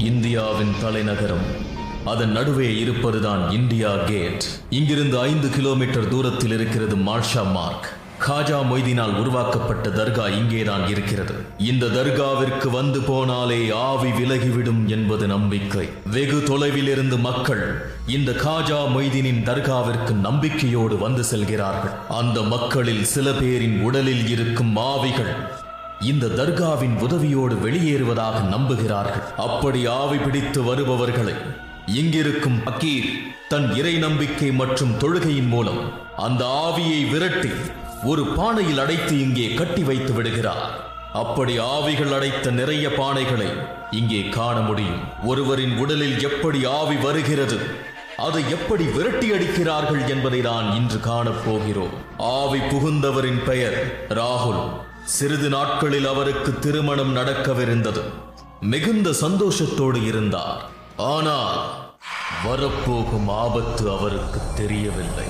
இந்தியாவின் தலைநகரம். அதன் நடுவே இருப்பதுதான் இந்தியா கேட். இங்கிருந்து 5 கிலோமீட்டர் தூரத்தில் இருக்கிறது மார்ஷா மார்க். காஜா மொய்தீனால் உருவாக்கப்பட்ட தர்கா இங்கேதான் இருக்கிறது. இந்த தர்காவிற்கு வந்து போனாலே ஆவி விலகிவிடும் என்பது நம்பிக்கை. வெகு தொலைவில் இருந்து மக்கள் இந்த காஜா மொய்தீனின் தர்காவிற்கு நம்பிக்கையோடு வந்து செல்கிறார்கள். அந்த மக்களில் சில பேரின் உடலில் இருக்கும் ஆவிகள் இந்த தர்காவின் உதவியோடு வெளியேறுவதாக நம்புகிறார்கள். அப்படி ஆவி பிடித்து வருபவர்களை இங்கிருக்கும் பக்கீர் தன் இறை நம்பிக்கை மற்றும் தொழுகையின் மூலம் அந்த ஆவியை விரட்டி ஒரு பானையில் அடைத்து இங்கே கட்டி வைத்து விடுகிறார். அப்படி ஆவிகள் அடைத்த நிறைய பானைகளை இங்கே காண முடியும். ஒருவரின் உடலில் எப்படி ஆவி வருகிறது, அதை எப்படி விரட்டி அடிக்கிறார்கள் என்பதை தான் இன்று காணப்போகிறோம். ஆவி புகுந்தவரின் பெயர் ராகுல். சிறிது நாட்களில் அவருக்கு திருமணம் நடக்கவிருந்தது. மிகுந்த சந்தோஷத்தோடு இருந்தார். ஆனால் வரப்போகும் ஆபத்து அவருக்கு தெரியவில்லை.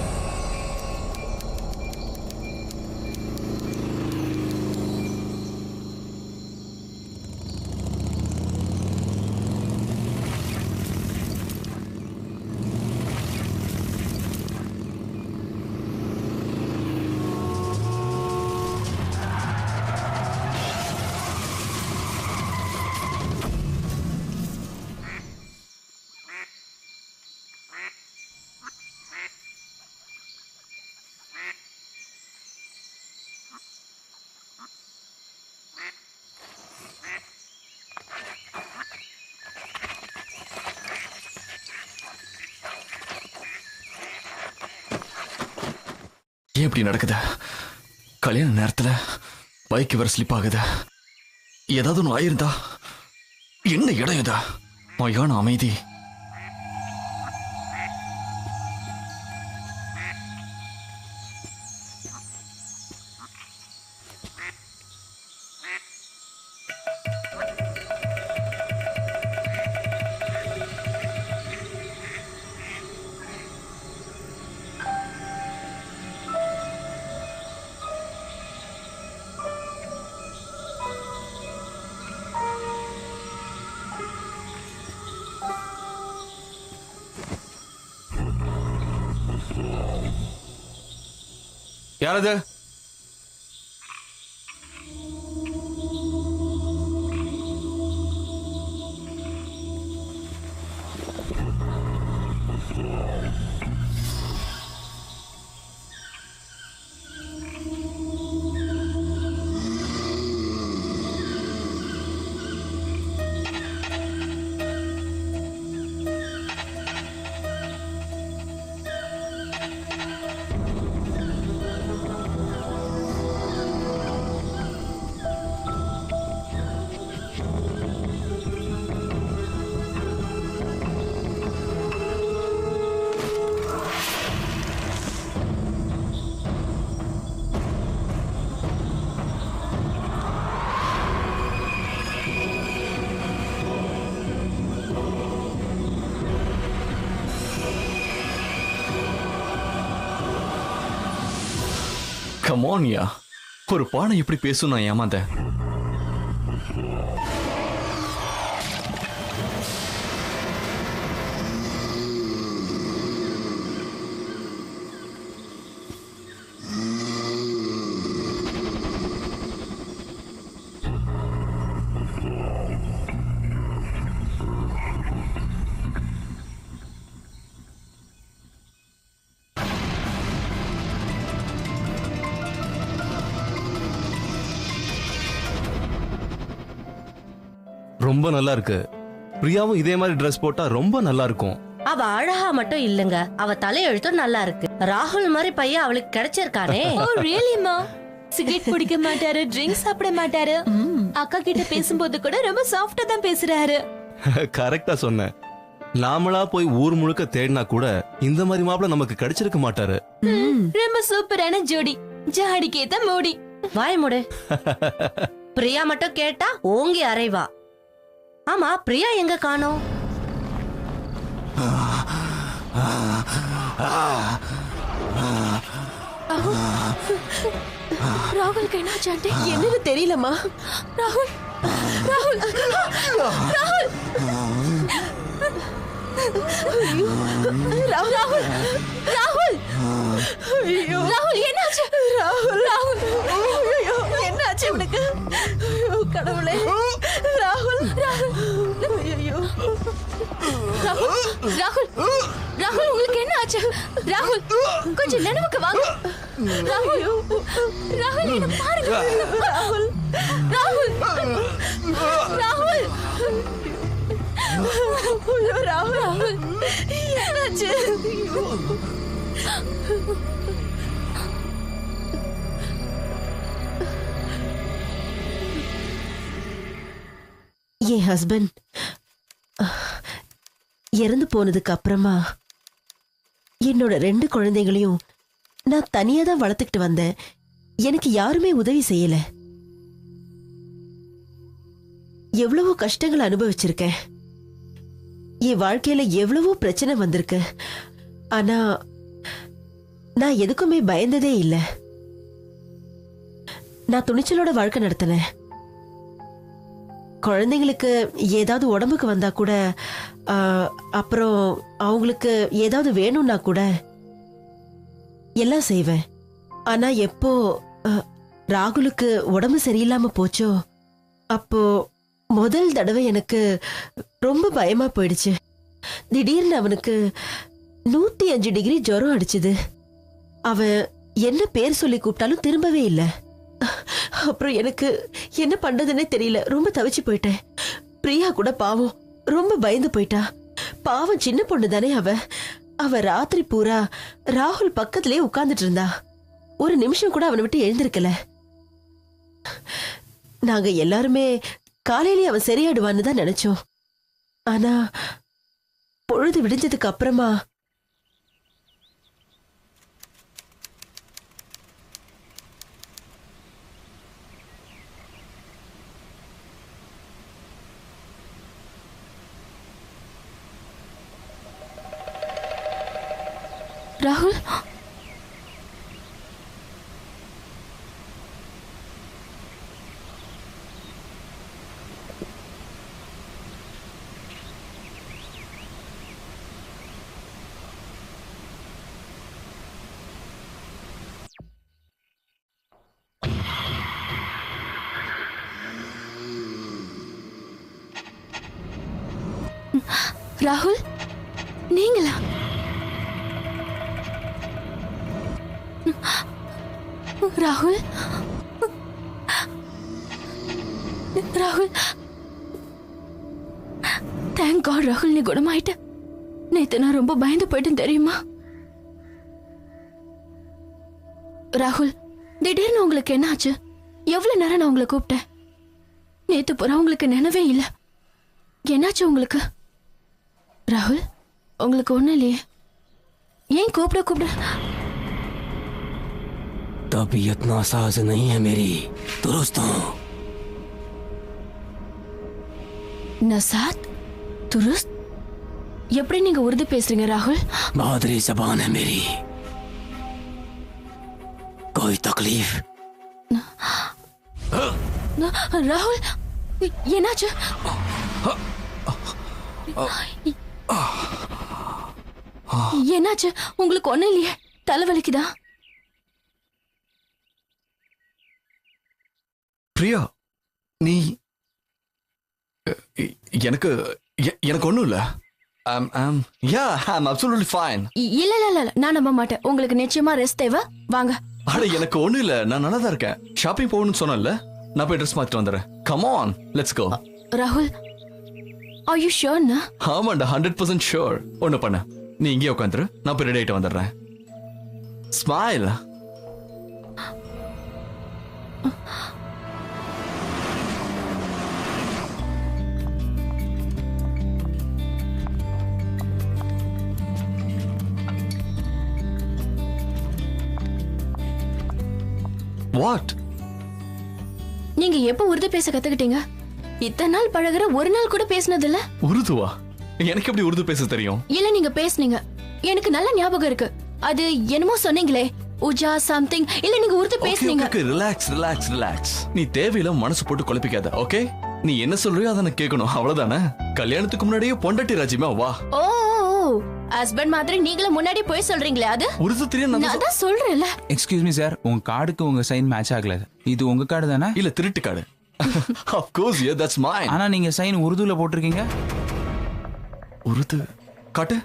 ஏன் இப்படி நடக்குது? கல்யாண நேரத்துல பைக் வர ஸ்லிப் ஆகுது. ஏதாவது ஒன்று ஆயிருந்தா? என்ன இடம் இதா? மயான அமைதி. யாரது? கமோனியா, ஒரு பானை எப்படி பேசும்? நான் ஏமாந்தேன். ரொம்ப நல்லா இருக்கு. பிரியாவும் இதே மாதிரி ட்ரெஸ் போட்டா ரொம்ப நல்லா இருக்கும். அவ அழகா மட்டும் இல்லங்க, அவ தலையெழுத்தும் நல்லா இருக்கு. ராகுல் மாதிரி பையன் அவளுக்கு கிடைச்சிருக்கானே. ஓ ரியலிமா? சிகரெட் குடிக்க மாட்டாரு, ட்ரிங்க்ஸ் சாப்பிட மாட்டாரு. அக்கா கிட்ட பேசும்போது கூட ரொம்ப சாஃப்டா தான் பேசுறாரு. கரெக்டா சொன்னேன். நாமளா போய் ஊர் முழுக்க தேடினா கூட இந்த மாதிரி மாப்பிள்ள நமக்கு கிடைச்சிருக்க மாட்டாரு. ரொம்ப சூப்பரான ஜோடி, ஜாடிக்கேத்த மூடி. வாய் மூடு. பிரியா மட்டும் கேட்டா ஓங்கி அறைவா. ஆமா, பிரியா எங்க காணோம்? ராகுல் என்னாச்சு? என்னன்னு தெரியலமா. ராகுல் ராகுல் ராகுல் ராகுல் ராகுல் ராகுல் ஐயோ ராகுல் என்னாச்சு ராகுல் ராகுல் ஐயோ என்னாச்சு உனக்கு கடவுளே ராகுல் ராகுல் ஐயோ ராகுல் ராகுல் ராகுல் உங்களுக்கு என்ன ஆச்சு ராகுல் கொஞ்சம் நினைவுக்கு வாங்க ராகுல் ராகுல் என்ன பாருங்க ராகுல் ராகுல் ராகுல் ராகுல் ராகுல் என்னாச்சு என் ஹஸ்பண்ட் இறந்து போனதுக்கு அப்புறமா என்னோட 2 குழந்தைகளையும் நான் தனியா தான் வளர்த்துக்கிட்டு வந்தேன். எனக்கு யாருமே உதவி செய்யல. எவ்வளவோ கஷ்டங்கள் அனுபவிச்சிருக்கேன். என் வாழ்க்கையில எவ்வளவோ பிரச்சனை வந்திருக்கு. ஆனா நான் எதுக்குமே பயந்ததே இல்லை. நான் துணிச்சலோட வாழ்க்கை நடத்தினேன். குழந்தைங்களுக்கு ஏதாவது உடம்புக்கு வந்தா கூட அப்புறம் அவங்களுக்கு ஏதாவது வேணும்னா கூட எல்லாம் செய்வேன். ஆனா எப்போ ராகுலுக்கு உடம்பு சரியில்லாம போச்சோ அப்போ முதல் தடவை எனக்கு ரொம்ப பயமா போயிடுச்சு. திடீர்னு அவனுக்கு 105 டிகிரி ஜுரம் அடிச்சுது. அவன் என்ன பேர் சொல்லி கூப்பிட்டாலும் திரும்பவே இல்லை. அப்புறம் எனக்கு என்ன பண்றதுன்னே தெரியல. ரொம்ப தவிச்சு போயிட்டேன். பிரியா கூட பாவம் ரொம்ப பயந்து போயிட்டா. பாவம் சின்ன பொண்ணு தானே அவ ராத்திரி பூரா ராகுல் பக்கத்திலே உட்கார்ந்துட்டு இருந்தா. ஒரு நிமிஷம் கூட அவனை விட்டு எழுந்திருக்கல. நாங்க எல்லாருமே காலையிலேயே அவன் சரியாடுவான்னு தான் நினைச்சோம். ஆனா பொழுது விடிஞ்சதுக்கு அப்புறமா ராகுல் ராகுல் நீங்களா? ராகுல் ராகுல் தேங்க் காட் ராகுல் நீ குணமாயிட்ட. நேத்து நான் ரொம்ப பயந்து போயிட்டேன் தெரியுமா? ராகுல் திடீர்னு உங்களுக்கு என்ன ஆச்சு? எவ்வளவு நேரம் நான் உங்களை கூப்பிட்டேன். நேத்து பூரா உங்களுக்கு நினைவே இல்லை. என்னாச்சு உங்களுக்கு? ராகுல் உங்களுக்கு ஒண்ணும் இல்லையே? ஏன் கூப்பிட तबीयत नासाज नहीं है मेरी, दुरुस्त हूँ। नसात दुरुस्त? எப்படி நீங்க உருது பேசுறீங்க ராகுல்? बहादुरी जबान है मेरी। कोई तकलीफ? ராகுல் என்னாச்சு? என்னாச்சு உங்களுக்கு? ஒண்ணும் இல்லையே? தலைவலிக்குதா? பிரியா நீ எனக்கு ஒண்ணும் இல்ல. I'm absolutely fine. இல்ல இல்ல இல்ல நான் நம்ப மாட்டேன். உங்களுக்கு நிச்சயமா ரெஸ்ட் தேவை. வாங்க. அட எனக்கு ஒண்ணும் இல்ல. நான் நல்லா தான் இருக்கேன். ஷாப்பிங் போகணும்னு சொன்னேன்ல. நான் போய் ட்ரெஸ் மாத்திட்டு வந்துடுறேன். Come on let's go. ராகுல் ஆர் யூ ஷூர்? ஆமாண்டா 100% ஷூர். ஒண்ணு பண்ண, நீ இங்கே உட்காந்துரு. நான் போய் ரெடி ஆயிட்டு வந்துடுறேன். ஸ்மைல். வாட்? நீங்க எப்ப உருது பேச கத்துக்கிட்டீங்க? இத்தனை நாள் பழகுற ஒரு நாள் கூட பேசினது இல்ல. உருதுவா? எனக்கு எப்படி உருது பேச தெரியும்? இல்ல நீங்க பேசுனீங்க, எனக்கு நல்ல ஞாபகம் இருக்கு. அது என்னமோ சொன்னீங்களே, உஜா சம்திங். இல்ல நீங்க உருது பேசுனீங்க. ரிலாக்ஸ். நீ தேவையில்ல மனசு போட்டு குழப்பிக்காத. ஓகே, நீ என்ன சொல்றியோ அதை நான் கேட்கணும், அவ்வளவுதானே? கல்யாணத்துக்கு முன்னாடியே பொண்டாட்டி ராஜ்யமா வா. ஓ ஹஸ்பண்ட் மாதிரி நீங்களும் முன்னாடி போய் சொல்றீங்களே அது உருது தெரியும் நான் தான் சொல்றேன்ல. எக்ஸ்கியூஸ் மீ சார், உங்க கார்டுக்கு உங்க சைன் மேட்ச் ஆகல. இது உங்க கார்டு தானே? இல்ல திருட்டு card. Of course, yeah, that's mine. ஆனா நீங்க சைன் உருதுல போட்டிருக்கீங்க. உருது காட்டு.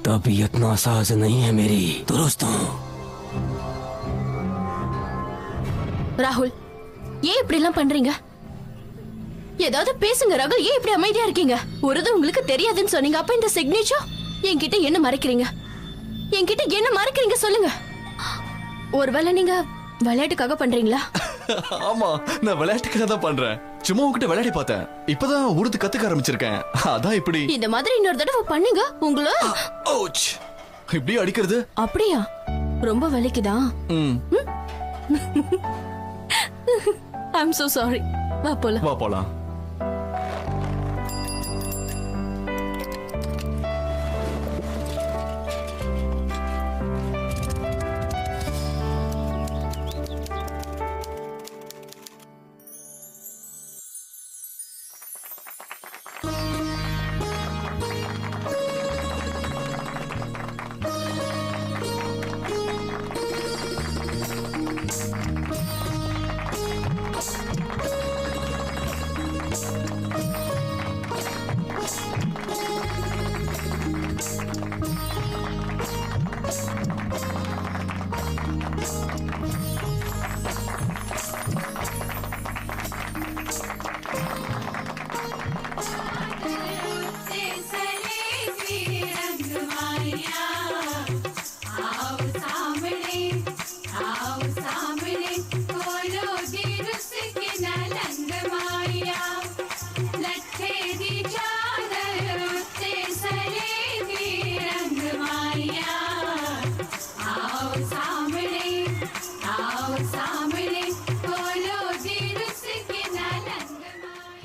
तबीयत नासाज नहीं है मेरी, दुरुस्त हूँ। ராகுல், ஏன் இப்படி எல்லாம் பண்றீங்க? ஏதாவது பேசுங்க ராகுல். ஏன் இப்படி அமைதியா இருக்கீங்க? உருது உங்களுக்கு தெரியாதுன்னு சொன்னீங்க. அப்ப இந்த சிக்னேச்சர் என்கிட்ட என்ன மறைக்கிறீங்க? என்கிட்ட என்ன மறைக்கிறீங்க சொல்லுங்க. ஒருவேளை நீங்க விளையாட்டுக்காக பண்றீங்களா? ஆமா, நான் விளையாட்டுக்காக தான் பண்றேன். சும்மா உன்கிட்ட விளையாடி பார்த்தேன். இப்பதான் உருது கத்துக்க ஆரம்பிச்சிருக்கேன். அதான் இப்படி. இந்த மாதிரி இன்னொரு தடவை பண்ணுங்க. உங்கள ஓச், இப்படி அடிக்கிறது. அப்படியா? ரொம்ப வலிக்குதா? I'm so sorry. வா போலாம். வா போலாம்.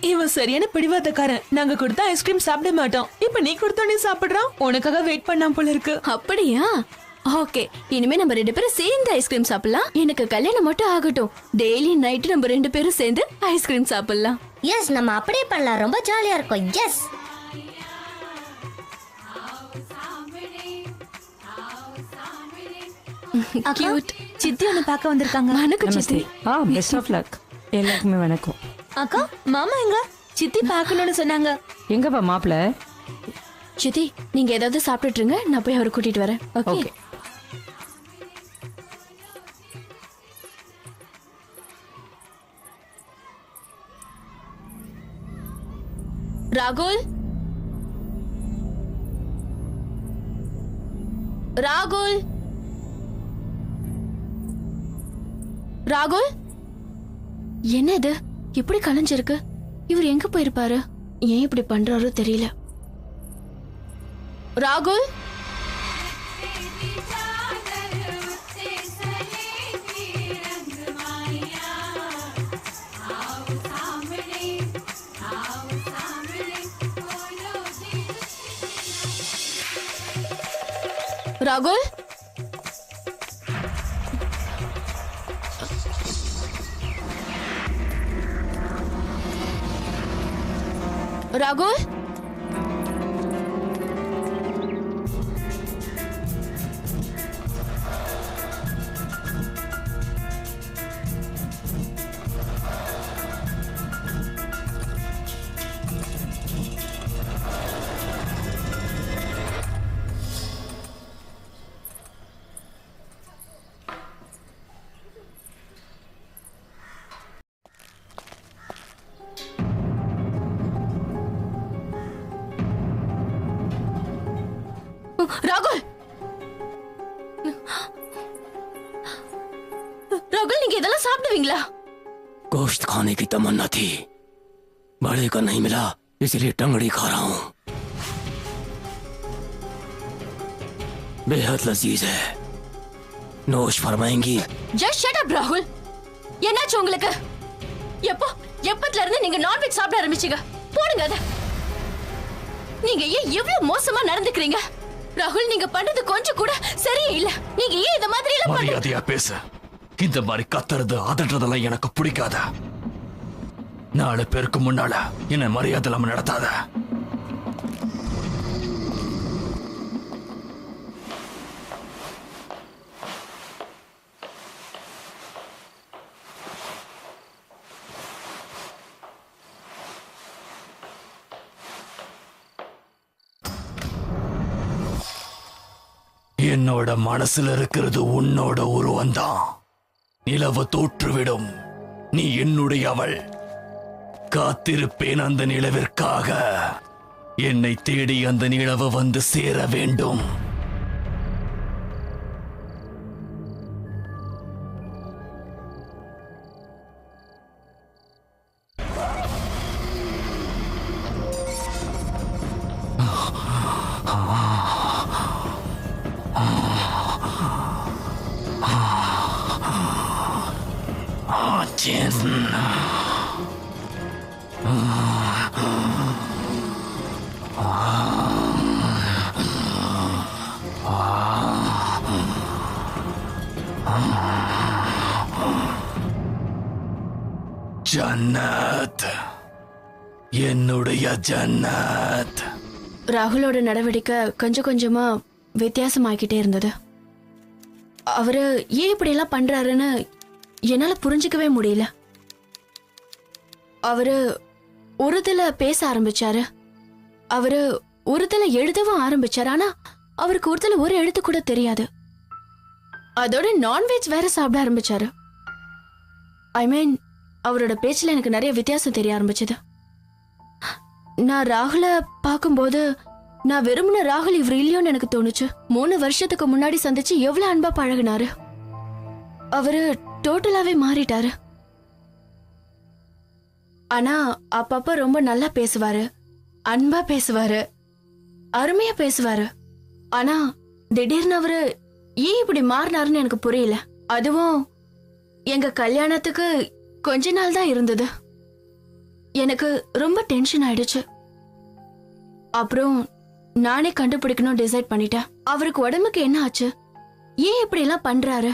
இவன் சரியான பிடிவாதக்காரன். நாங்க கொடுத்தா ஐஸ்கிரீம் சாப்பிட மாட்டோம். இப்ப நீ கொடுத்தோன்னே சாப்பிடுறான். உனக்காக வெயிட் பண்ணாம போல இருக்கு. அப்படியா? ஓகே, இனிமே நம்ம 2 பேரும் சேர்ந்து ஐஸ்கிரீம் சாப்பிடலாம். எனக்கு கல்யாணம் மட்டும் ஆகட்டும். டெய்லி நைட் நம்ம 2 பேரும் சேர்ந்து ஐஸ்கிரீம் சாப்பிடலாம். எஸ், நம்ம அப்படியே பண்ணலாம். ரொம்ப ஜாலியா இருக்கும். எஸ். கியூட். சித்தி ஒன்னு பார்க்க வந்திருக்காங்க. வணக்கம் சித்தி. Best of luck. எல்லாருக்குமே வணக்கம். அக்கா, மாமா எங்க? சித்தி பார்க்கணும்னு சொன்னாங்க. எங்கப்பா மாப்பிள்ள? சித்தி, நீங்க ஏதாவது சாப்பிட்டுட்டு இருங்க, நான் போய் அவரை கூட்டிட்டு வரேன். ஓகே. ராகுல், ராகுல், ராகுல், என்ன இது இப்படி கலைஞ்சிருக்கு? இவர் எங்க போயிருப்பாரு? ஏன் இப்படி பண்றாரோ தெரியல. ராகுல், ராகுல், ராகுல், ராகுல், ராகுல், நீங்க இதெல்லாம் சாப்பிடுவீங்களா? गोश्त खाने की तमन्ना थी, बड़े का नहीं मिला, इसलिए टंगड़ी खा रहा हूँ। बेहद लजीज है नोश फरमाएंगी ஜஸ்ட் ஷட் அப் ராகுல். என்னாச்சு உங்களுக்கு? எப்பத்துல இருந்து நீங்க நான்வெஜ் சாப்பிட ஆரம்பிச்சீங்க? போடுங்க அத. நீங்க ஏன் இவ்வளவு மோசமா நடந்துக்கிறீங்க? ராகுல், நீங்க பண்றது கொஞ்சம் கூட சரியே இல்ல. நீங்க ஏன் இந்த மாதிரி எல்லாம் பண்றீங்க? மரியாதையா பேசு. இந்த மாதிரி கத்துறது அதட்டுறதெல்லாம் எனக்கு பிடிக்காத. 4 பேருக்கு முன்னால என்ன மரியாதை இல்லாம நடத்தாத. என்னோட மனசுல இருக்கிறது உன்னோட உருவந்தான். நிலவு தோற்றுவிடும், நீ என்னுடையவள். காத்திருப்பேன் அந்த நிலவிற்காக. என்னை தேடி அந்த நிலவு வந்து சேர வேண்டும். ஜன்னத், என்னுடைய ஜன்னத். ராகுலோட நடவடிக்கை கொஞ்சம் கொஞ்சமா வித்தியாசமாக்கிட்டே இருந்தது. அவரு ஏன் இப்படி எல்லாம் பண்றாருன்னு என்னால புரிஞ்சுக்கவே முடியல. அவரு உருதுல பேச ஆரம்பிச்சாரு. அவரு உருதுல எழுதவும் ஆரம்பிச்சாரு. ஆனா அவருக்கு உருதுல ஒரு எழுத்து கூட தெரியாது. அதோட நான்வெஜ் வேற சாப்பிட ஆரம்பிச்சாரு. ஐ மீன், அவரோட பேச்சுல எனக்கு நிறைய வித்தியாசம் தெரிய ஆரம்பிச்சது. நான் ராகுல பார்க்கும்போது நான் விரும்பின ராகுல் இவர் இல்லையோன்னு எனக்கு தோணுச்சு. 3 வருஷத்துக்கு முன்னாடி சந்திச்சு எவ்வளவு அன்பா பழகினாரு. அவரு டோட்டலாவே மாறிட்டாரு. ஆனா அப்பப்ப ரொம்ப நல்லா பேசுவாரு, அன்பா பேசுவாரு, அருமையா பேசுவாரு. ஆனா திடீர்னு அவரு ஏன் இப்படி மாறினாருன்னு எனக்கு புரியல. அதுவும் எங்க கல்யாணத்துக்கு கொஞ்ச நாள் தான் இருந்தது. எனக்கு ரொம்ப டென்ஷன் ஆயிடுச்சு. அப்புறம் நானே கண்டுபிடிக்கணும் டிசைட் பண்ணிட்டேன். அவருக்கு உடம்புக்கு என்ன ஆச்சு, ஏன் இப்படி எல்லாம் பண்றாரு?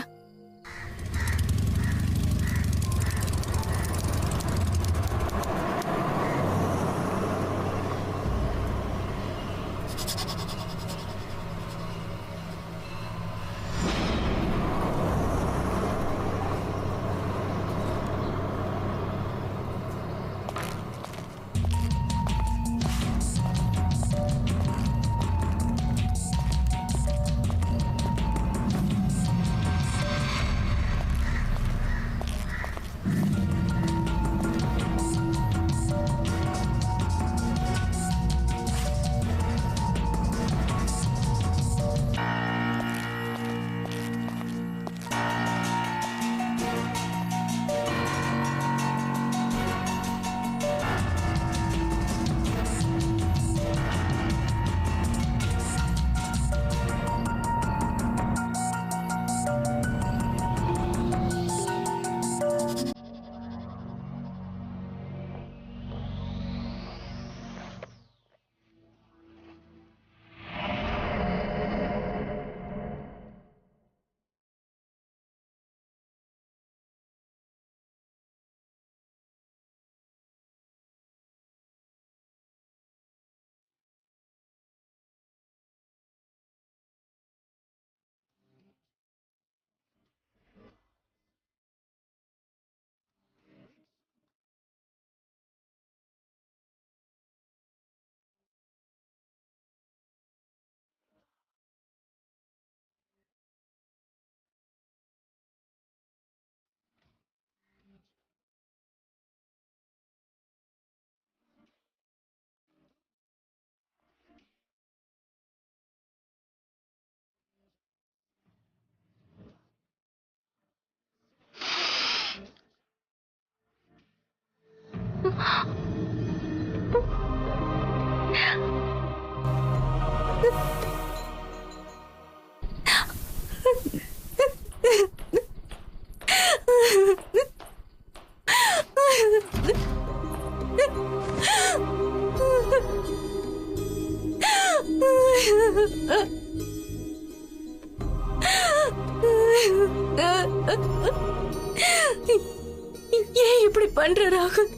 ஏன் இப்படி பண்ற ராகுல்?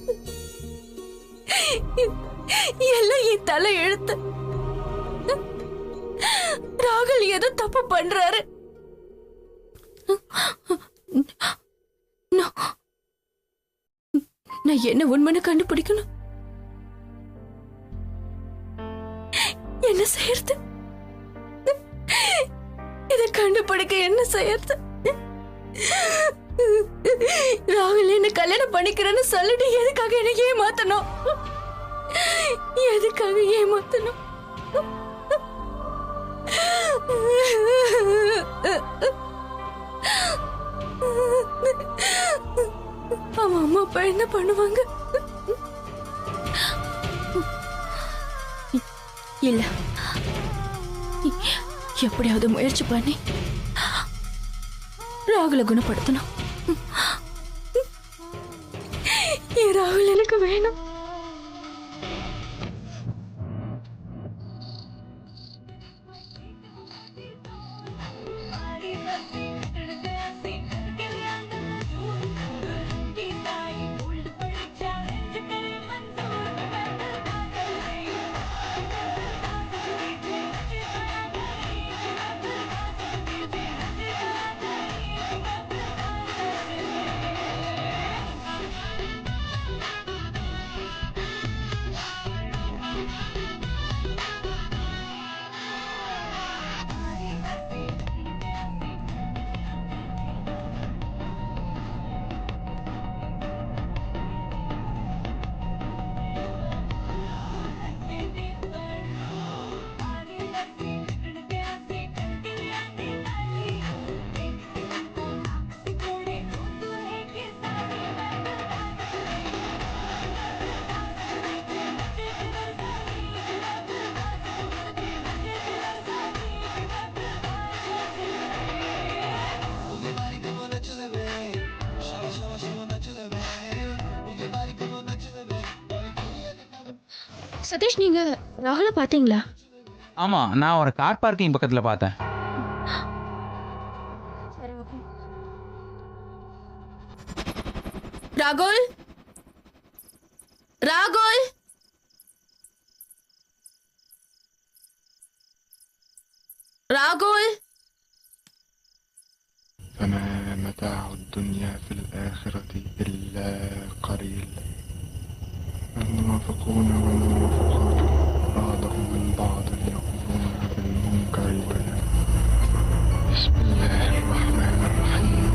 எல்லாம் என் தலை எழுத்து. ராகுல் ஏதோ தப்பு பண்றாரு. நான் என்ன உண்மைன்னு கண்டுபிடிக்கணும். என்ன செய்யறது? இதை கண்டுபிடிக்க என்ன செய்யறது? ராகுல் என்ன கல்யாணம் பண்ணிக்கிறேன்னு சொல்லிட்டு எதுக்காக என்ன ஏமாத்தணும்? எதுக்காக ஏமாத்தணும்? அவன் அம்மா அப்பா என்ன பண்ணுவாங்க? இல்ல, எப்படியாவது முயற்சி பண்ணி ராகுல குணப்படுத்தணும். என் ராகுல் எனக்கு வேணும். சதீஷ், நீங்க ராகுல பாத்தீங்களா? ஆமா, நான் ஒரு கார் பார்க்கிங் பக்கத்துல பார்த்தேன். ராகுல், ராகுல், ராகுல். فما متاع الدنيا في الآخرة إلا قليل. المنافقون والمنافقات بعضهم من بعض يأمرون بالمنكر بسم الله الرحمن الرحيم.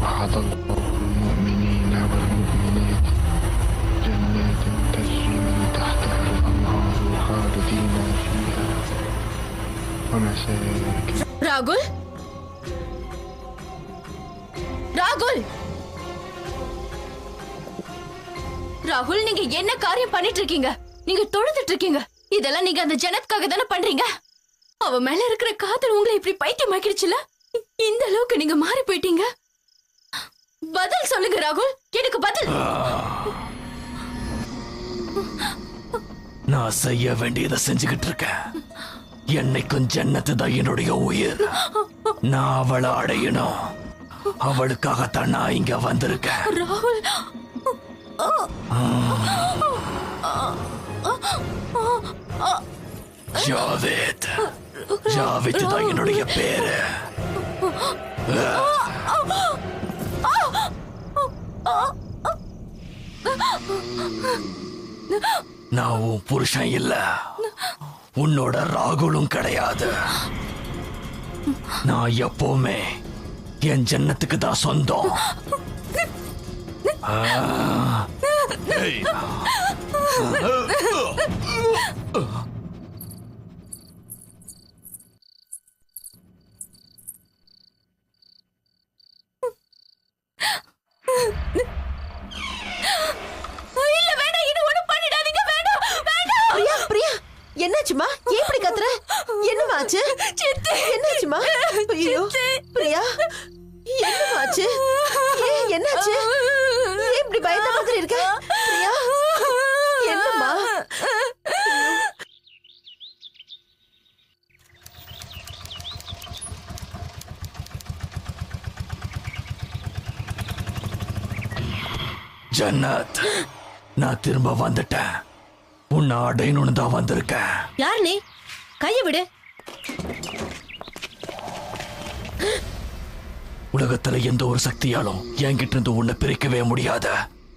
وعد الله المؤمنين والمؤمنات جنات تجري من تحتها الأنهار خالدين فيها ومساكن. ராகுல், ராகுல், ராகுல், நீங்க என்ன காரியம் பண்ணிட்டு இருக்கீங்க? நீங்க தொழுதுட்டு இருக்கீங்க. இதெல்லாம் நீங்க அந்த ஜனத்துக்காக தானே பண்றீங்க? அவ மேல இருக்கிற காதல் உங்களை இப்படி பைத்தியமாக்கிடுச்சுல? இந்த அளவுக்கு நீங்க மாறி போயிட்டீங்க. பதில் சொல்லுங்க ராகுல், எனக்கு பதில். நான் செய்ய வேண்டியதை செஞ்சுக்கிட்டு இருக்கேன். என்னைக்கும் ஜன்னத்து தான் என்னுடைய உயிர். நான் அவளை அடையணும். அவளுக்காகத்தான் நான் இங்க வந்திருக்கேன். ராகுல், ஜாவேத், ஜாவேத் தான் என்னுடைய பேரு. நான் உன் புருஷன் இல்ல, உன்னோட ராகுலும் கிடையாது. நான் எப்பவுமே என் ஜன்னத்துக்கு தான் சொந்தம். என்னாச்சுமா? ஏன் இப்படி கத்துற? என்னமாச்சு? என்னாச்சுமா? ஐயோ பிரியா, என்னமாச்சு? என்னாச்சு? ஏன் இப்படி பயந்த மாதிரி இருக்க பிரியா? என்னம்மா? ஜன்னத், நான் திரும்ப வந்துட்டேன். உன்னை அடையணும்னு தான் வந்திருக்கேன். யார் நீ? கைய விடு. உலகத்துல எந்த ஒரு சக்தியாலும் என்கிட்ட இருந்து உன்னை பிரிக்கவே முடியாத.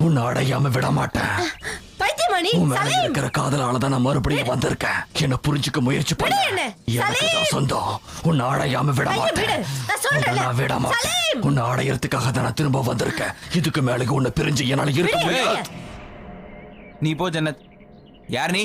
உன்னை அடையாம விட மாட்டேன். பைத்தியமானி உன் மேல சலீம். இருக்கிற காதலாலதான் நான் மறுபடியும் வந்திருக்கேன். என்ன புரிஞ்சுக்க முயற்சி பண்ண. எனக்கு தான் சொந்தம். உன்னை அடையாம விட மாட்டேன். நான் விட மாட்டேன். உன்னை அடையறதுக்காக தான் நான் திரும்ப வந்திருக்கேன். இதுக்கு மேலே உன்னை பிரிஞ்சு என்னால இருக்க முடியாது. நீ போ ஜன்னத். யார் நீ?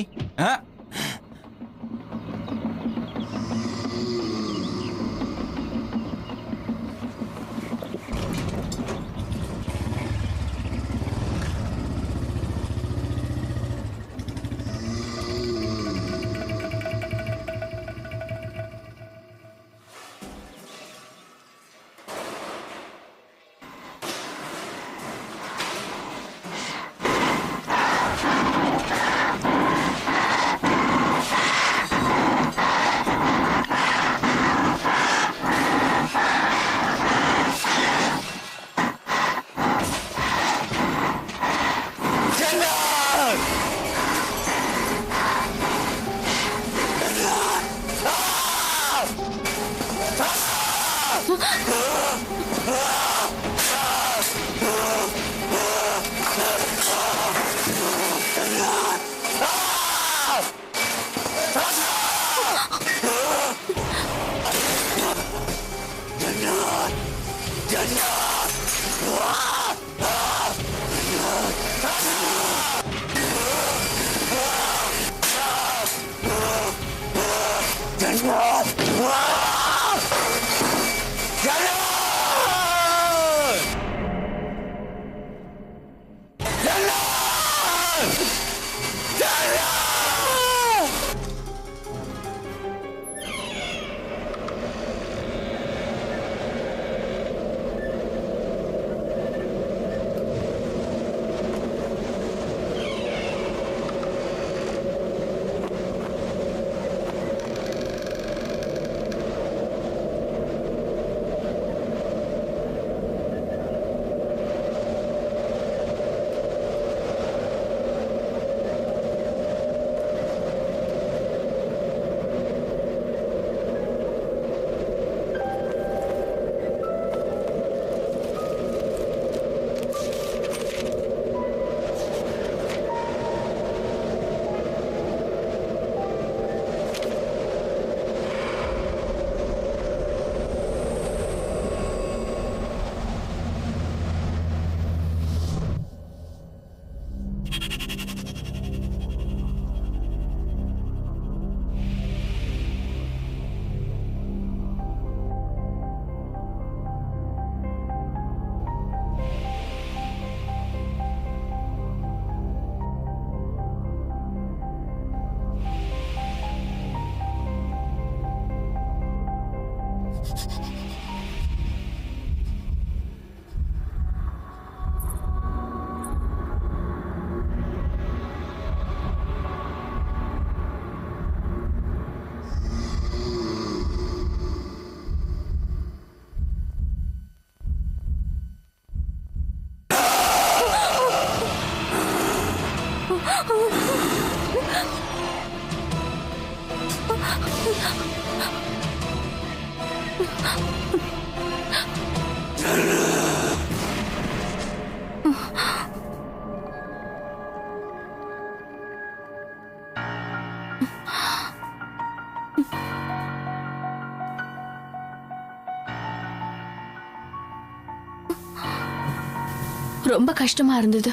ரொம்ப கஷ்டமா இருந்தது.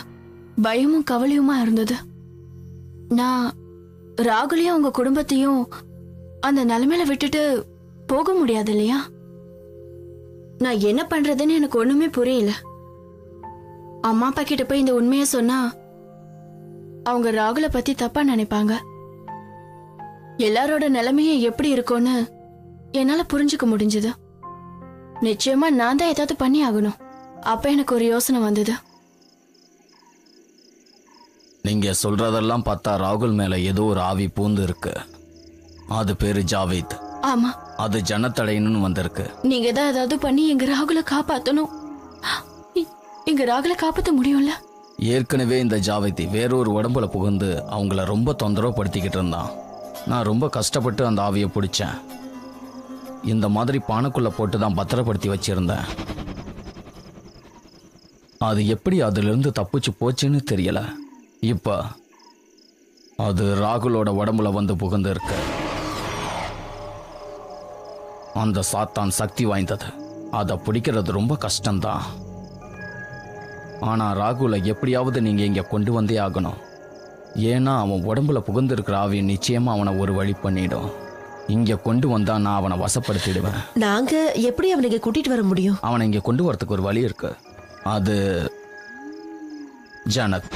பயமும் கவலையுமா இருந்தது. நான் ராகுலையும் அவங்க குடும்பத்தையும் அந்த நிலைமையில விட்டுட்டு போக முடியாது இல்லையா? நான் என்ன பண்றதுன்னு எனக்கு ஒண்ணுமே புரியல. அம்மா அப்பா கிட்ட போய் இந்த உண்மையை சொன்னா அவங்க ராகுலை பத்தி தப்பா நினைப்பாங்க. எல்லாரோட நிலைமையும் எப்படி இருக்கும்னு என்னால புரிஞ்சுக்க முடிஞ்சது. நிச்சயமா நான் தான் ஏதாவது பண்ணி ஆகணும். அப்ப எனக்கு ஒரு யோசனை வந்தது. நீங்க சொல்றதெல்லாம் பார்த்தா ராகுல் மேல ஏதோ ஒரு ஆவி பூந்து இருக்கு. அது பேரு ஜாவேத். ஆமா, அது ஜனத்தடையணும்னு வந்திருக்கு. நீங்க தான் ஏதாவது பண்ணி எங்க ராகுலை காப்பாத்தணும். எங்க ராகுலை காப்பாத்த முடியும்ல? ஏற்கனவே இந்த ஜாவேதி வேறொரு உடம்புல புகுந்து அவங்கள ரொம்ப தொந்தரவு படுத்திக்கிட்டு இருந்தான். நான் ரொம்ப கஷ்டப்பட்டு அந்த ஆவியை பிடிச்சேன். இந்த மாதிரி பானைக்குள்ள போட்டு தான் பத்திரப்படுத்தி வச்சிருந்தேன். அது எப்படி அதிலிருந்து தப்பிச்சு போச்சுன்னு தெரியல. இப்ப அது ராகுலோட உடம்புல வந்து புகுந்து இருக்கு. அந்த சாத்தான் சக்தி வாய்ந்தது. அதை பிடிக்கிறது ரொம்ப கஷ்டம்தான். ஆனா ராகுலை எப்படியாவது நீங்க இங்க கொண்டு வந்தே ஆகணும். ஏன்னா அவன் உடம்புல புகுந்திருக்கிற ஆவியை நிச்சயமா அவனை ஒரு வழி பண்ணிடும். இங்க கொண்டு வந்தா நான் அவனை வசப்படுத்திடுவேன். நாங்க எப்படி அவனை இங்க கூட்டிட்டு வர முடியும்? அவனை இங்க கொண்டு வரதுக்கு ஒரு வழி இருக்கு. அது ஜனத்.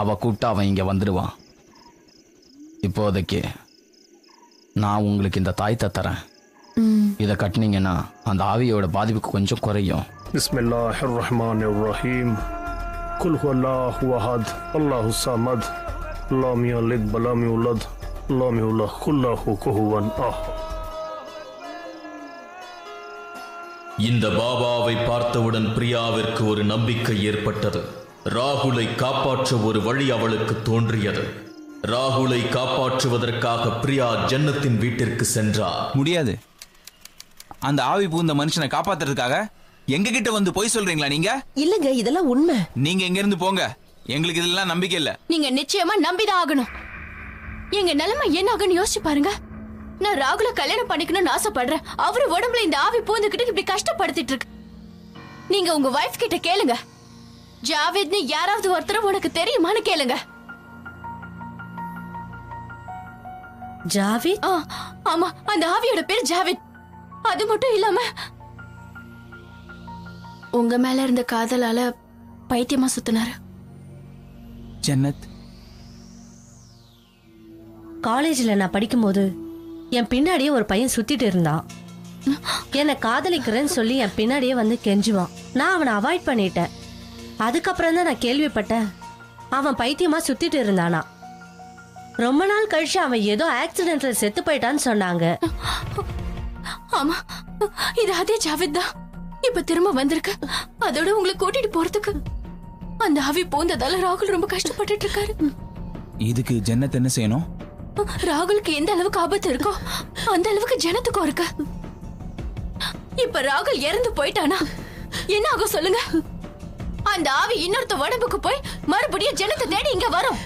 அவ கூப்பிட்டா அவன் இங்க வந்துடுவான். இப்போதைக்கு நான் உங்களுக்கு இந்த தாயத்தை தரேன். இதை கட்டினீங்கன்னா அந்த ஆவியோட பாதிப்புக்கு கொஞ்சம் குறையும். பிஸ்மில்லாஹிர் ரஹ்மானிர் ரஹீம். குல் ஹுவல்லாஹு அஹத் அல்லாஹு ஸமத் லம் யலித் வலம் யூலத் லம் யகுல் லஹு குஃபுவன் அஹத். இந்த பாபாவை பார்த்தவுடன் பிரியாவிற்கு ஒரு நம்பிக்கை ஏற்பட்டது. ராகுலை காப்பாற்ற ஒரு வழி அவளுக்கு தோன்றியது. ராகுலை காப்பாற்றுவதற்காக பிரியா ஜன்னத்தின் வீட்டிற்கு சென்றார். முடியாது. அந்த ஆவி பூந்த மனுஷனை காப்பாத்துறதுக்காக எங்க கிட்ட வந்து போய் சொல்றீங்களா நீங்க? இல்லங்க, இதெல்லாம் உண்மை. நீங்க எங்க இருந்து போங்க. எங்களுக்கு இதெல்லாம் நம்பிக்கை இல்ல. நீங்க நிச்சயமா நம்பிதான் ஆகணும். எங்க நிலைமை என்ன ஆகுன்னு யோசிச்சு பாருங்க. நான் ராகுல கல்யாணம் பண்ணிக்கணும்னு ஆசைப்படுறேன். அவரு உடம்புல இந்த ஆவி பூந்துக்கிட்டு இப்படி கஷ்டப்படுத்திட்டு இருக்கு. நீங்க உங்க வைஃப் கிட்ட கேளுங்க. ஜாவேத்னு யாராவது ஒருத்தர் உனக்கு தெரியுமான்னு கேளுங்க. ஜாவேத்? ஆமா, அந்த ஆவியோட பேர் ஜாவேத். அது மட்டும் இல்லாம உங்க மேல இருந்த காதலால பைத்தியமா சுத்தினாரு. ஜன்னத், காலேஜ்ல நான் படிக்கும்போது என் பின்னாடியே ஒரு பையன் சுத்திட்டு இருந்தான். என்னை காதலிக்கிறேன்னு சொல்லி என் பின்னாடியே வந்து கெஞ்சுவான். நான் அவனை அவாய்ட் பண்ணிட்டேன். அதுக்கப்புறம் தான் நான் கேள்விப்பட்டேன் அவன் பைத்தியமா சுத்திட்டு இருந்தானா. ரொம்ப நாள் கழிச்சு அவன் ஏதோ ஆக்சிடென்ட்ல செத்து போயிட்டான்னு சொன்னாங்க. ஆமா, இது அதே ஜாவேத் தான். இப்ப திரும்ப வந்திருக்கு. அதோட உங்களை கூட்டிட்டு போறதுக்கு. அந்த ஆவி போந்ததால ராகுல் ரொம்ப கஷ்டப்பட்டுட்டு இருக்காரு. இதுக்கு ஜன்னத் என்ன செய்யணும்? ராகுலுக்கு எந்த அளவுக்கு ஆபத்து இருக்கோ அந்த அளவுக்கு ஜனத்துக்கும் இருக்கு. இப்ப ராகுல் இறந்து போயிட்டானா என்ன ஆகும் சொல்லுங்க? அந்த ஆவி இன்னொருத்த உடம்புக்கு போய் மறுபடியும் ஜனத்தை தேடி இங்க வரும்.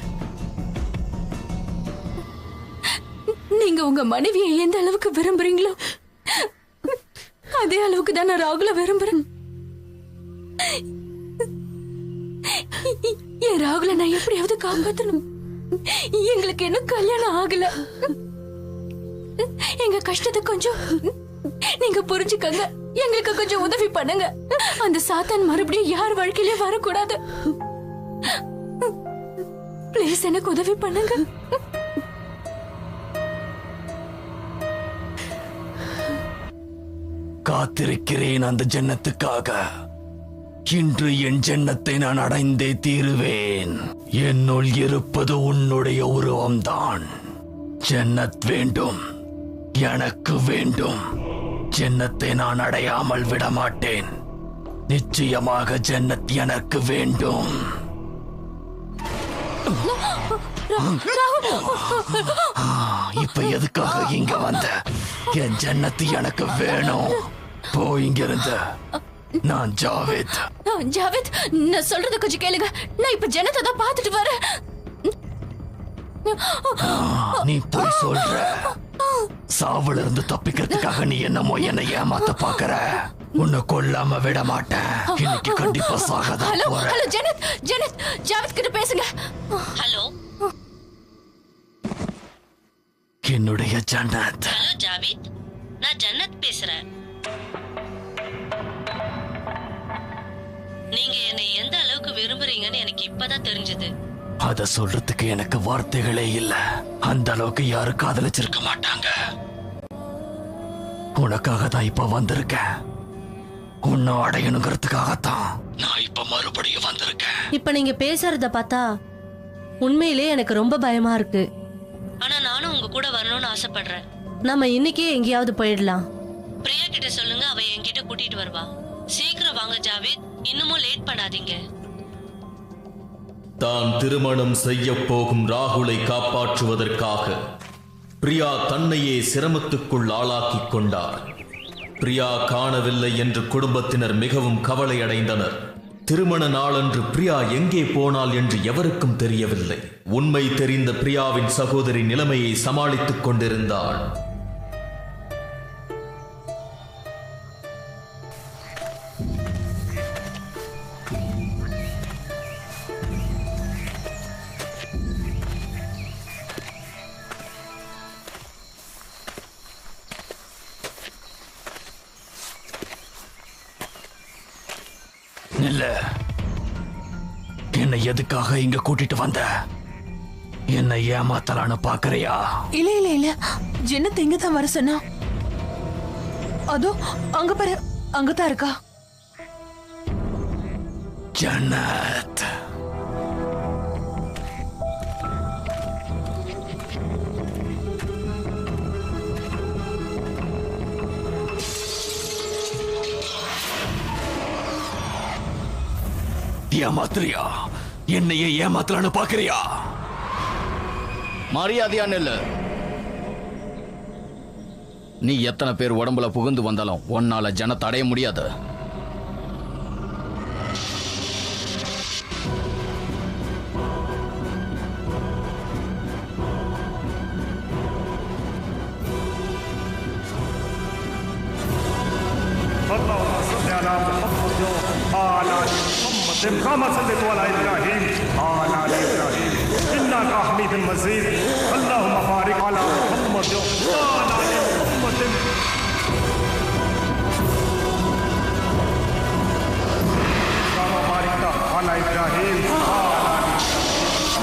நீங்க உங்க மனைவியை எந்த அளவுக்கு விரும்புறீங்களோ அதே அளவுக்கு தான் நான் ராகுல விரும்புறேன். என் ராகுல நான் எப்படியாவது காப்பாத்தணும். எங்களுக்கு இன்னும் கல்யாணம் ஆகல. எங்க கஷ்டத்தை கொஞ்சம் நீங்க புரிஞ்சுக்கங்க. எங்களுக்கு கொஞ்சம் உதவி பண்ணுங்க. அந்த சாத்தான் மறுபடியும் யார் வாழ்க்கையிலே வரக்கூடாது. பிளீஸ் எனக்கு உதவி பண்ணுங்க. காத்திருக்கிறேன் அந்த ஜன்னத்துக்காக. இன்று என் ஜன்னத்தை நான் அடைந்தே தீருவேன். என்னுள் இருப்பது உன்னுடைய உருவம்தான். ஜன்னத் வேண்டும், எனக்கு வேண்டும். ஜன்னத்தை நான் அடையாமல் விடமாட்டேன். நிச்சயமாக ஜன்னத் எனக்கு வேண்டும். இப்ப எதுக்காக இங்க வந்த? என் ஜன்னத்து எனக்கு வேணும். போ இங்கிருந்து. நான் ஜாவேத். ஜாவேத், நான் சொல்றத கொஞ்சம் கேளுங்க. நான் இப்ப ஜனத்தை தான் பார்த்துட்டு வரேன். நீ போய் சொல்ற. சாவுல இருந்து தப்பிக்கிறதுக்காக நீ என்னமோ என்னை ஏமாத்த பாக்குற. உன்னை கொல்லாம விட மாட்டேன். இன்னைக்கு கண்டிப்பா சாகதான் ஹலோ போறேன். ஹலோ ஜனத், ஜனத், ஜாவேத் கிட்ட பேசுங்க. ஹலோ, என்னுடைய ஜன்னத். ஹலோ ஜாவேத், நான் ஜன்னத் பேசுறேன். நீங்க என்னை எந்த அளவுக்கு விரும்புறீங்கன்னு எனக்கு இப்பதான் தெரிஞ்சது. அத சொல்றதுக்கு எனக்கு வார்த்தைகளே இல்ல. அந்த அளவுக்கு யாரும் காதலிச்சிருக்க மாட்டாங்க. உனக்காக தான் இப்ப வந்திருக்கேன். உன்னை அடையணுங்கிறதுக்காகத்தான் நான் இப்ப மறுபடியும் வந்திருக்கேன். இப்ப நீங்க பேசுறத பார்த்தா உண்மையிலே எனக்கு ரொம்ப பயமா இருக்கு. ஆனா நானும் உங்க கூட வரணும்னு ஆசைப்படுறேன். நம்ம இன்னைக்கே எங்கேயாவது போயிடலாம். பிரியா கிட்ட சொல்லுங்க, அவ என்கிட்ட கூட்டிட்டு வருவா. சீக்கிரம் வாங்க ஜாவேத், இன்னமும் லேட் பண்ணாதீங்க. தான் திருமணம் செய்ய போகும் ராகுலை காப்பாற்றுவதற்காக பிரியா தன்னையே சிரமத்துக்குள் ஆளாக்கிக் கொண்டார். பிரியா காணவில்லை என்று குடும்பத்தினர் மிகவும் கவலை அடைந்தனர். திருமண நாளன்று பிரியா எங்கே போனாள் என்று எவருக்கும் தெரியவில்லை. உண்மை தெரிந்த பிரியாவின் சகோதரி நிலைமையை சமாளித்துக் கொண்டிருந்தாள். இல்ல, என்னை எதுக்காக இங்க கூட்டிட்டு வந்த? என்னை ஏமாத்தலான்னு பாக்குறியா? இல்ல இல்ல இல்ல, ஜன்னத் இங்க தான் வர சொன்னா. அதோ அங்க பாரு, அங்கதான் இருக்கா ஜன்னத். ஏமாத்துறியா? என்னையே ஏமாத்தலான்னு பாக்குறியா? மரியாதையா நில்லு. நீ எத்தனை பேர் உடம்புல புகுந்து வந்தாலும் உன்னால ஜனத்தை அடைய முடியாது. كما صليت على ابراهيم وعلى ال ابراهيم انك حميد مجيد اللهم بارك على محمد وعلى ال محمد كما باركت على ابراهيم وعلى ال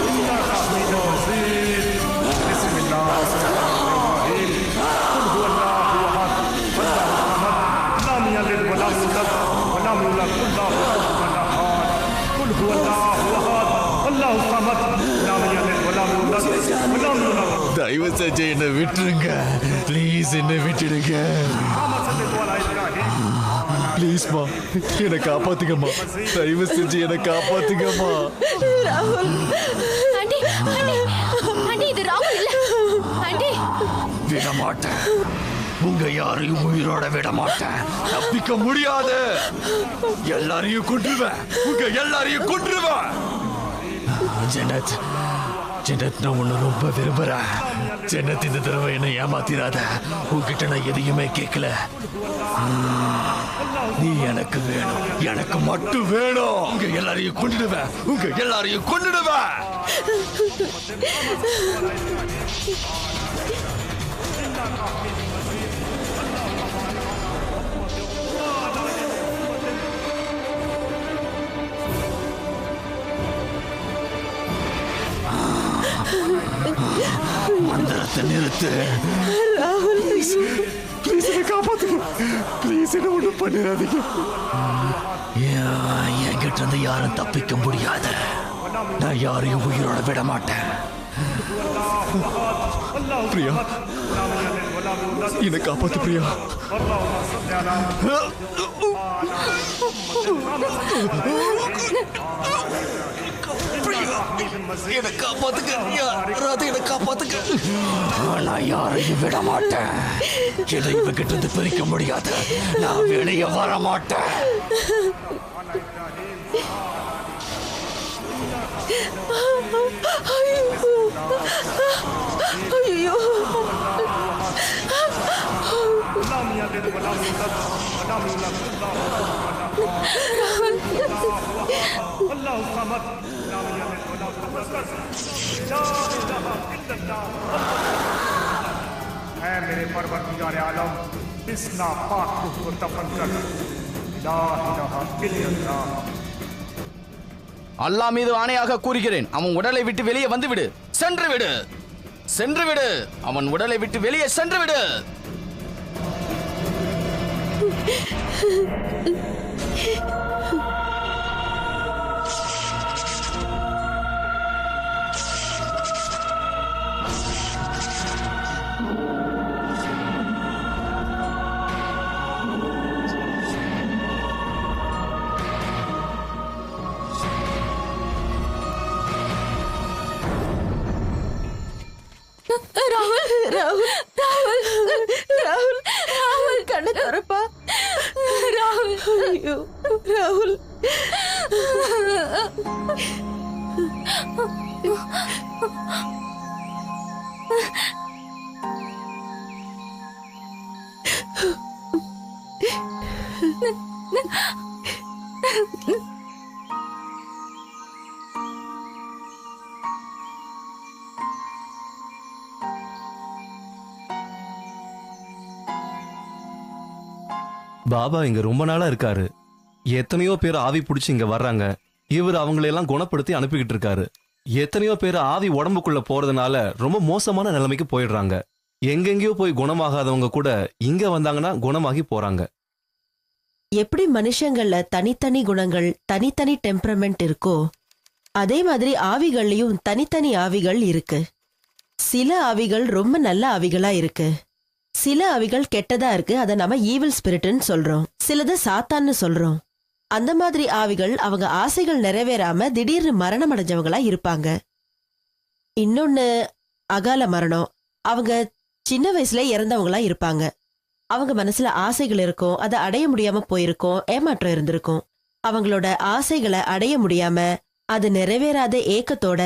انك حميد مجيد بسم الله الرحمن الرحيم قل هو الله احد الله الصمد لم يلد ولم يولد ولم يولد الله قل هو الله احد الله الصمد لم يلد ولم يولد ولم يولد. தயவு செஞ்சு என்னை விட்டுருங்க, ப்ளீஸ் என்னை விட்டுடுங்க. ப்ளீஸ்மா, என்னை காப்பாத்துங்கம்மா. தயவு செஞ்சு என்னை காப்பாத்துங்கம்மா. ராகுல் ஆண்டி, ஆண்டி, ஆண்டி, இது ராகுல் இல்ல ஆண்டி. விட மாட்டேன், உங்க யாரையும் உயிரோட விட மாட்டேன். தப்பிக்க முடியாது. எல்லாரையும் கொன்றுவேன், உங்க எல்லாரையும் கொன்றுவேன். ஜன்னத், ஜன்னத், நான் உன்னை ரொம்ப விரும்புறேன். ஜன்னத், இந்த தடவை என்னை ஏமாத்திராத. உன்கிட்ட நான் எதையுமே கேட்கல. நீ எனக்கு வேணும், எனக்கு மட்டும் வேணும். உங்க எல்லாரையும் கொன்றுடுவேன், உங்க எல்லாரையும் கொன்றுடுவேன். மந்திரத்தை நிறுத்து ராகுல். ப்ளீஸ் என்னை காப்பாத்துங்க. ப்ளீஸ் என்ன ஒன்றும் பண்ணிடாதீங்க. என்கிட்ட இருந்து யாரும் தப்பிக்க முடியாது. நான் யாரையும் உயிரோட விட மாட்டேன். பிரியா, என்னை காப்பாத்து பிரியா. என்னை காப்பாத்துக்க, என்னை காப்பாத்துக்க. நான் யாரையும் விட மாட்டேன். என்னை இவகிட்ட இருந்து பிரிக்க முடியாது. நான் வெளியே வர மாட்டேன். ஐயோ, मेरे परवरदिगार आलम इस नापाक रूह को दफन कर ला इलाहा इल्लल्लाह. அல்லாஹ் மீது ஆணையாக கூறுகிறேன், அவன் உடலை விட்டு வெளியே வந்து விடு. சென்று விடு, சென்று விடு. அவன் உடலை விட்டு வெளியே சென்று விடு. பாபா இங்க ரொம்ப நாளா இருக்காரு. எத்தனையோ பேர் ஆவி பிடிச்சி இங்க வர்றாங்க. இவர் அவங்களையெல்லாம் குணப்படுத்தி அனுப்பிக்கிட்டு இருக்காரு. எத்தனையோ பேர் ஆவி உடம்புக்குள்ள போறதுனால ரொம்ப மோசமான நிலைமைக்கு போயிடுறாங்க. எங்கெங்கயோ போய் குணமாகாதவங்க கூட இங்க வந்தாங்கன்னா குணமாகி போறாங்க. எப்படி மனுஷங்கள்ல தனித்தனி குணங்கள், தனித்தனி டெம்பரமெண்ட் இருக்கோ, அதே மாதிரி ஆவிகள்லயும் தனித்தனி ஆவிகள் இருக்கு. சில ஆவிகள் ரொம்ப நல்ல ஆவிகளா இருக்கு, சில ஆவிகள் கெட்டதா இருக்கு. அதை நாம ஈவில் ஸ்பிரிட்னு சொல்றோம், சிலத சாத்தான்னு சொல்றோம். அந்த மாதிரி ஆவிகள் அவங்க ஆசைகள் நிறைவேறாம திடீர்னு மரணம் அடைஞ்சவங்களா இருப்பாங்க. இன்னொன்னு அகால மரணம். அவங்க சின்ன வயசுல இறந்தவங்களா இருப்பாங்க. அவங்க மனசுல ஆசைகள் இருக்கும், அதை அடைய முடியாம போயிருக்கும், ஏமாற்றம் இருந்திருக்கும். அவங்களோட ஆசைகளை அடைய முடியாம அது நிறைவேறாத ஏக்கத்தோட,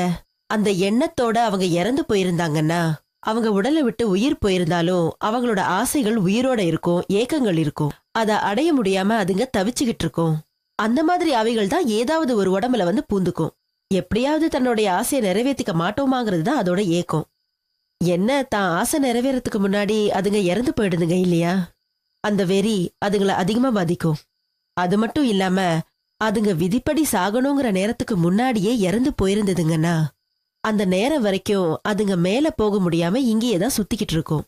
அந்த எண்ணத்தோட அவங்க இறந்து போயிருந்தாங்கன்னா, அவங்க உடலை விட்டு உயிர் போயிருந்தாலும் அவங்களோட ஆசைகள் உயிரோட இருக்கும், ஏக்கங்கள் இருக்கும். அதை அடைய முடியாம அதுங்க தவிச்சுக்கிட்டு இருக்கும். அந்த மாதிரி ஆவிகள் தான் ஏதாவது ஒரு உடம்புல வந்து பூந்துக்கும். எப்படியாவது தன்னுடைய ஆசையை நிறைவேற்றிக்க மாட்டோமாங்கிறது தான் அதோட ஏக்கம். என்ன, தான் ஆசை நிறைவேறதுக்கு முன்னாடி அதுங்க இறந்து போயிடுதுங்க இல்லையா? அந்த வெறி அதுங்களை அதிகமா பாதிக்கும். அது மட்டும் இல்லாம அதுங்க விதிப்படி சாகணுங்கிற நேரத்துக்கு முன்னாடியே இறந்து போயிருந்ததுங்கன்னா, அந்த நேரம் வரைக்கும் அதுங்க மேல போக முடியாம இங்கேயே தான் சுத்திக்கிட்டு இருக்கும்.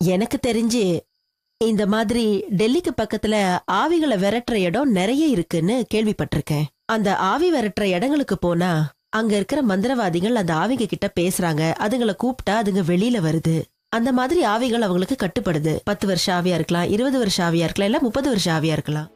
எனக்கு தெரிஞ்சு இந்த மாதிரி டெல்லிக்கு பக்கத்துல ஆவிகளை விரட்டுற இடம் நிறைய இருக்குன்னு கேள்விப்பட்டிருக்கேன். அந்த ஆவி விரட்டுற இடங்களுக்கு போனா அங்க இருக்கிற மந்திரவாதிகள் அந்த ஆவிங்க கிட்ட பேசுறாங்க. அதுங்களை கூப்பிட்டா அதுங்க வெளியில வருது. அந்த மாதிரி ஆவிகள் அவங்களுக்கு கட்டுப்படுது. 10 வருஷ ஆவியா இருக்கலாம், 20 வருஷ ஆவியா இருக்கலாம், இல்ல 30 வருஷ ஆவியா இருக்கலாம்.